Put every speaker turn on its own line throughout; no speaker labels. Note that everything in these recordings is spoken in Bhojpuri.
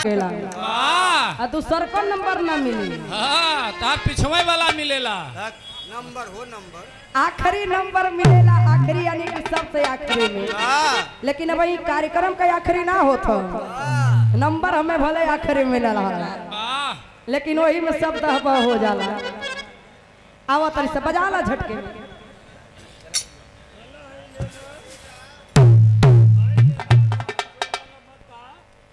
सकेला
वाह
आ दूसर को नंबर ना मिली।
हाँ तार पिछवे वाला मिलेला
नंबर हो नंबर
आखिरी नंबर मिलेला, आखिरी यानी कि सबसे आखिरी में। लेकिन अब ये कार्यक्रम का आखिरी ना होता, नंबर हमें भले आखिरी मिलल
वाह
लेकिन वही में सब दहबा हो जाला। आवा तरी से बजाला झटके।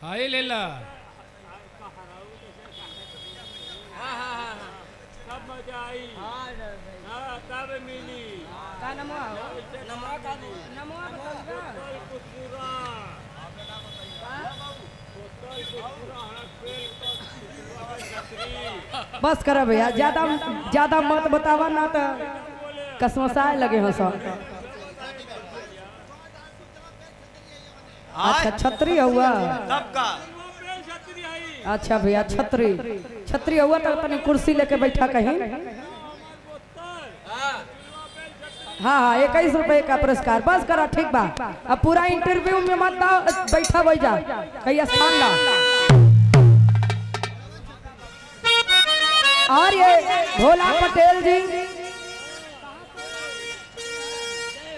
हाय लेला
सब मजा आई हाँ तब मिली
का नमवा
नंबर का दी
नमवा बस कर भैया, ज्यादा ज्यादा मत बतावा ना तो कसमसाए लगे हो सब। अच्छा छतरी हुआ,
सबका
अच्छा भैया छतरी छतरी हुआ तो तनी कुर्सी लेके बैठा कहीं। हाँ हाँ 21 रुपए का पुरस्कार बस करा ठीक बा। अब पूरा इंटरव्यू में मत दाओ, बैठा बैठ जा कहीं स्थान ला। और ये भोला पटेल जी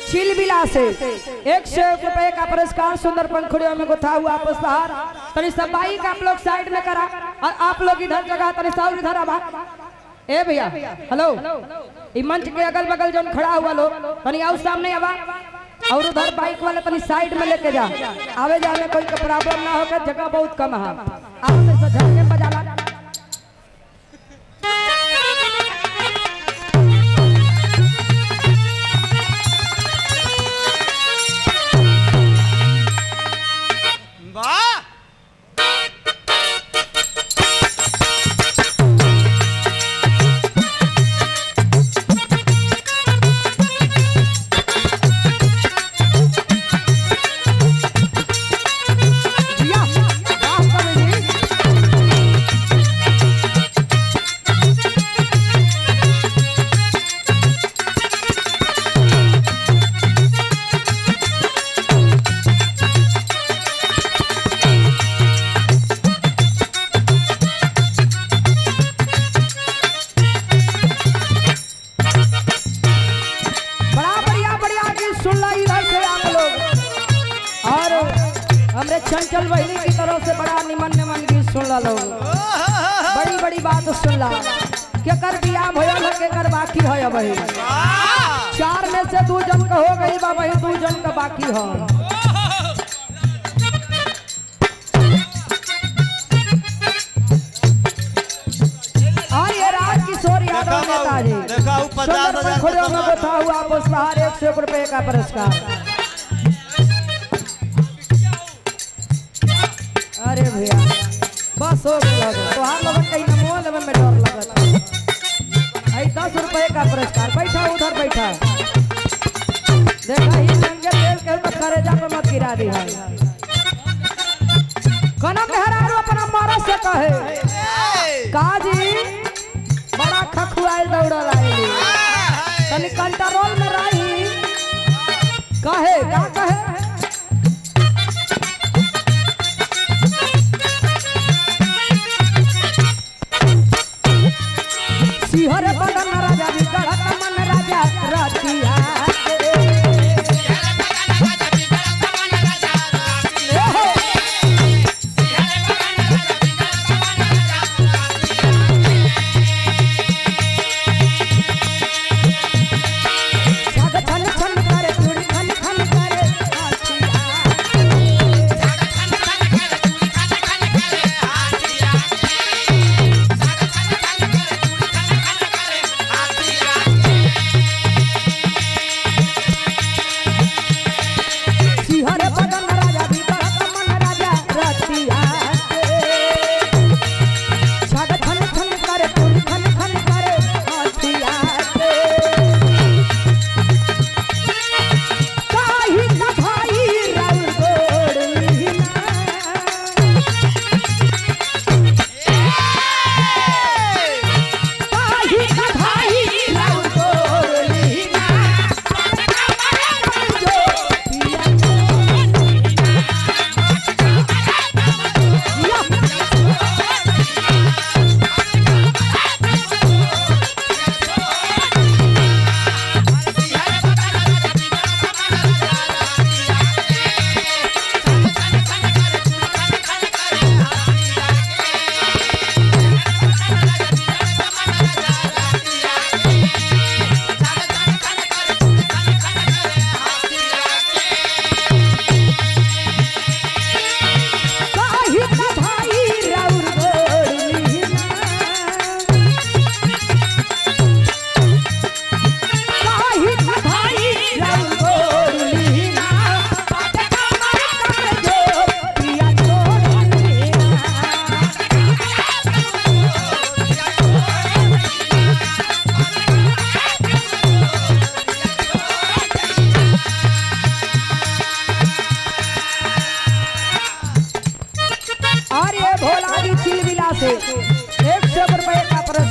चिलबिला से 101 रुपए का पुरस्कार सुंदर पंखुड़ियों में गुथा हुआ पुष्पहार। तनी सब बाइक आप लोग साइड में करा और आप लोग इधर जगह तनी सब इधर आवा। ए भैया हेलो, ई मंच के अगल बगल जो खड़ा हुआ लोग तनी आओ सामने आवा और उधर बाइक वाले तनी साइड में लेके जा। आवे जाने कोई का प्रॉब्लम ना हो, जगह बहुत कम है। आओ में से झटके बजाला।
वाह
हमरे चंचल बहिनी की तरफ से बड़ा निमन निमन गीत सुन ला लोग, बड़ी बड़ी बात सुन ला। के कर बियाह भयल है, के कर बाकी है बही। 4 में से 2 जन का हो गई बा, वही 2 जन का बाकी है। और ये राजकिशोर यादव नेताजी सुंदर पंखुड़ियों में गुथा हुआ पुष्पहार 101 रुपए का पुरस्कार। अरे भैया बस हो गया तोहार लोगन कहीं नमो लेवे में डर लगता है। 10 रुपए का पुरस्कार। बैठा उधर बैठा, देखा ही नंगे तेल के मत करे जा पे मत गिरा दी है। कना मेहरा रो अपना मारा से कहे काजी बड़ा खखुआइल दौड़ल आइली तनी कंट्रोल में रही। कहे का कहे हरे बदन राजा भी गढ़त मन राजा रतिया छन छन छन करे चूड़ी खन खन करे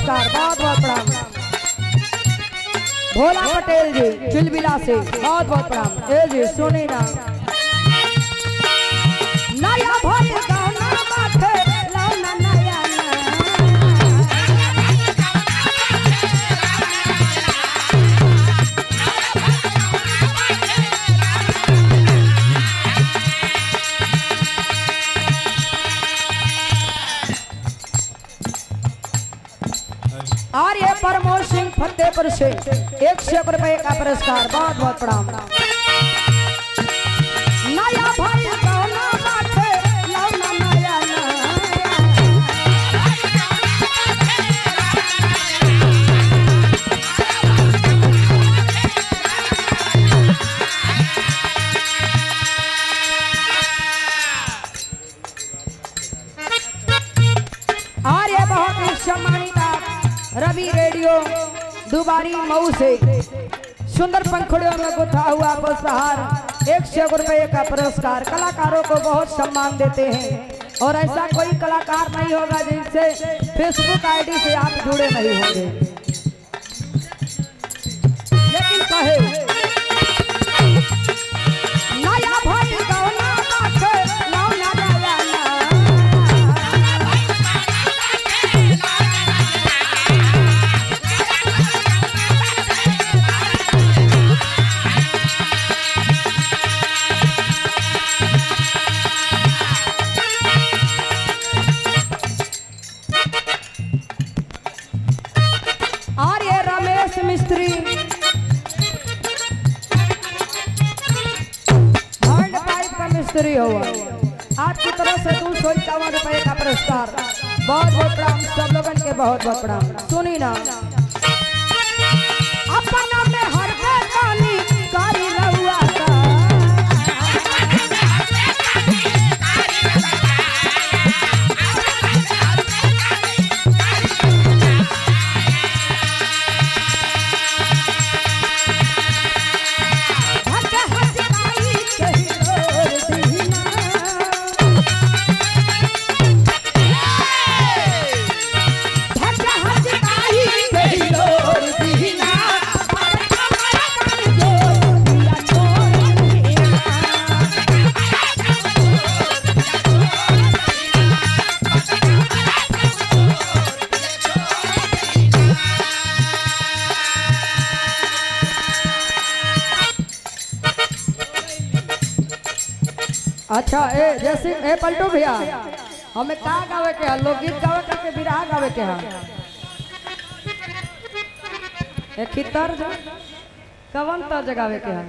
पुरस्कार, बहुत बहुत प्रणाम। भोला पटेल जी चिलबिला से बहुत बहुत प्रणाम। ए जी सुनी ना नया भोल गाना माथे लौना नया और ये प्रमोद सिंह फतेहपुर से 100 रुपए का पुरस्कार, बहुत बहुत प्रणाम। नया भाई गाना माथे लौना नया और ये बहुत ही सम्मानित रवि रेडियो दुबारी मऊ से सुंदर पंखुड़ियों में गुथा हुआ पुरस्कार, 100 रुपए का पुरस्कार। कलाकारों को बहुत सम्मान देते हैं और ऐसा कोई कलाकार नहीं होगा जिनसे फेसबुक आईडी से आप जुड़े नहीं होंगे। लेकिन कहे नया भाई गाना माथे लौना नया और ये रमेश मिस्त्री हैंड पाइप का मिस्त्री हुआ, आपकी तरफ से 251 रुपए का पुरस्कार, बहुत बहुत प्रणाम। सब लोगन के बहुत बहुत प्रणाम। सुनी ना अपना में हर बेगानी कारी रहुआ का अच्छा ए जैसे ए पलटू भैया हमें का गावे के है, लोकगीत गावे के बिरहा गावे के है। एक खितर कवन तो जगावे के है।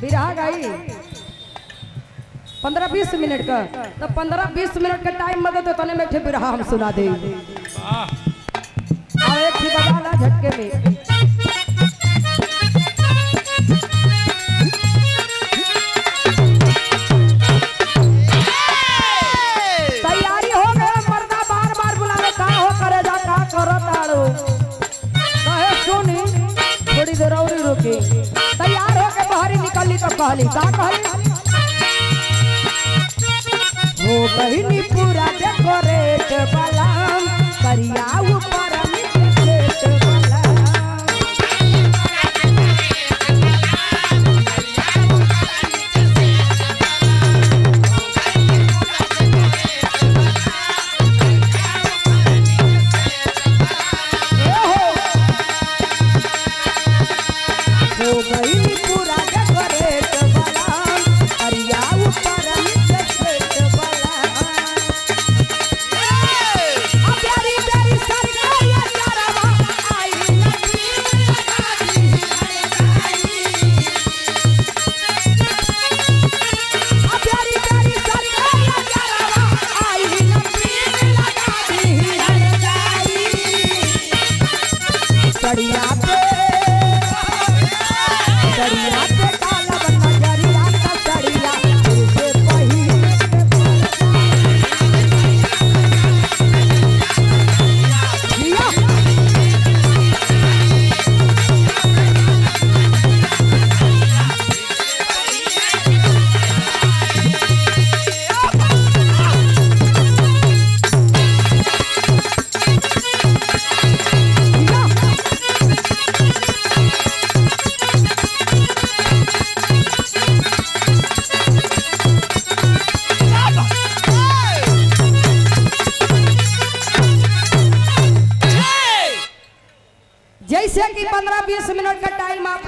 बिरहा गाई 15-20 मिनट का, तो 15-20 मिनट का टाइम मदद तो तने में एक बिरहा हम सुना दे। और एक ही बजा ला झटके में। तैयारी हो गए मर्दा बार बार बुलावे का हो करे जा का करो ताड़ो कहे सुनी थोड़ी देर और रुकी। तैयार हो के बाहर निकली तो कहली का कहली हो बहिनी पूरा डेकोरेट बलाम करिया ऊपर मिट बलाम हो बहिनी पूरा डेकोरेट बलाम करिया ऊपर मिट बलाम। प्यारी प्यारी सरकारिया चारवा आई नदी लगा दी प्यारी प्यारी सरकारिया चारवा आई नदी लगा दी हर जाई सड़िया पे सड़िया